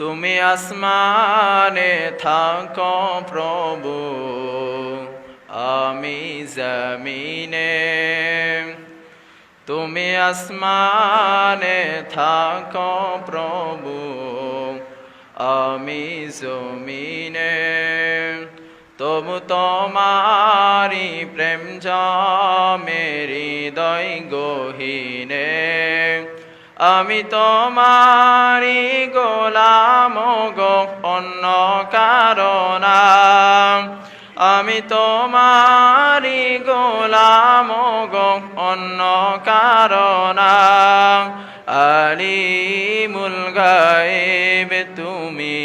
তুমি আসমানে থাকো প্রভু, আমি জমিনে। তুমি আসমানে থাকো প্রভু, আমি জমিনে। তবু তোমারি প্রেম জমে হৃদয় গহীনে। আমি তোমারি গোলাম গো, অন্য কারণ। আমি তোমারি গোলাম গো, অন্য কারণ। আলিমুল গায়ব তুমি,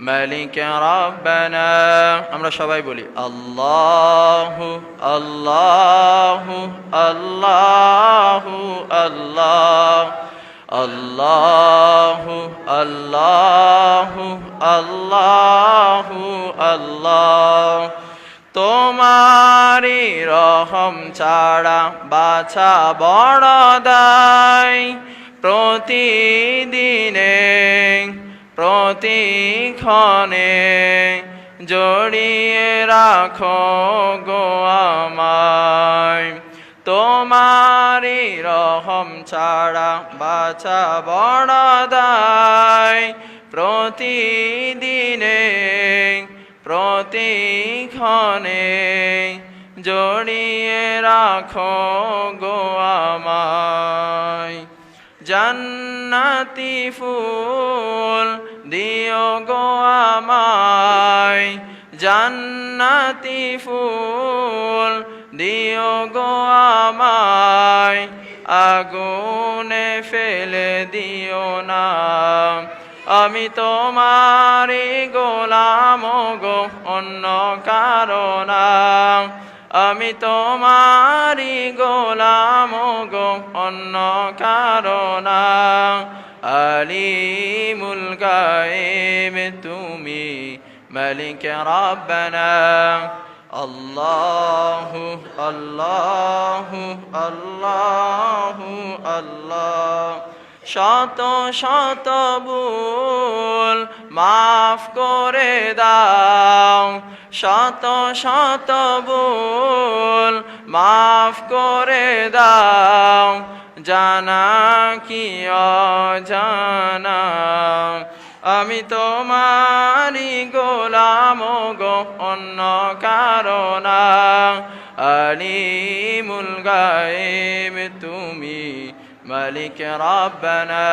মালিক রব্বানা। আমরা সবাই বলি আল্লাহু আল্লাহু আল্লাহু আল্লাহ, আল্লাহু আল্লাহু আল্লাহু আল্লাহ। তোমারি রহম ছাড়া বাছা বড় দায়। প্রতিদিনে প্রতিক্ষণে জড়িয়ে রাখো গো আমায়। তোমারি রহম ছাড়া বাছা বড় দায়। প্রতিদিনে প্রতিক্ষণে জড়িয়ে রাখো গো আমায়। জান্নাতি ফুল দিও গো আমায়, জান্নাতি ফুল দিও গো আমায়। আগুনে ফেলে দিও না, আমি তোমারি গোলাম গো, অন্য কারণ। আমি তোমারি গোলাম গো, অন্য কারণ। আলিমুল গায়ব তুমি, মালিক রব্বানা। আল্লাহু আল্লাহু আল্লাহু আল্লাহ। শত শত ভুল মাফ করে দাও, শত শত ভুল মাফ করে দাও। জানা কি অজানা, আমি তোমারি গোলাম গো, অন্য কারণ। আলিমুল গায়ব তুমি, মালিক রব্বানা।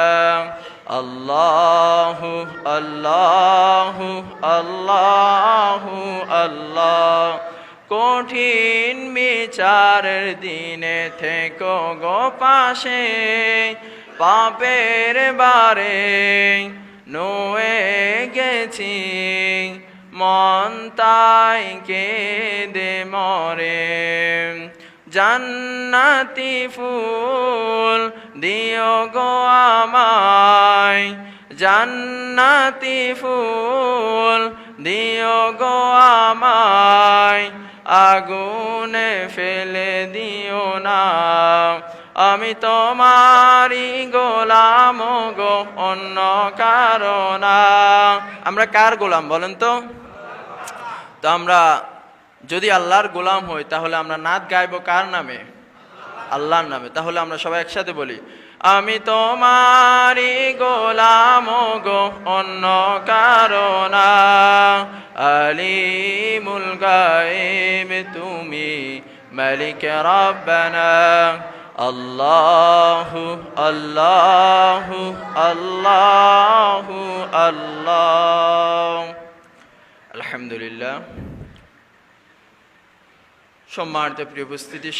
আল্লাহু আল্লাহু আল্লাহু আল্লাহ। কঠিন বিচারের দিনে থেকো গো পাশে, পাপের বারে নুয়ে গেছি, মন তাই কেঁদে মরে। জান্নাতি ফুল দিও গো আমায়, জান্নাতি ফুল দিও গো আমায়। আগুনে ফেলে দিও না, আমি তোমারি গোলাম গো, অন্য কারণ। আমরা কার গোলাম বলেন তো? তো আমরা যদি আল্লাহর গোলাম হই, তাহলে আমরা নাত গাইবো কার নামে? আল্লাহর নামে। তাহলে আমরা সবাই একসাথে বলি, আমি তোমারি গোলাম গো, অন্য কারণ। আলিমুল গায়ব তুমি, মালিক রব্বানা। আল্লাহু আল্লাহু আল্লাহু আল্লাহ। আলহামদুলিল্লাহ। সম্মানিত প্রিয় উপস্থিতি।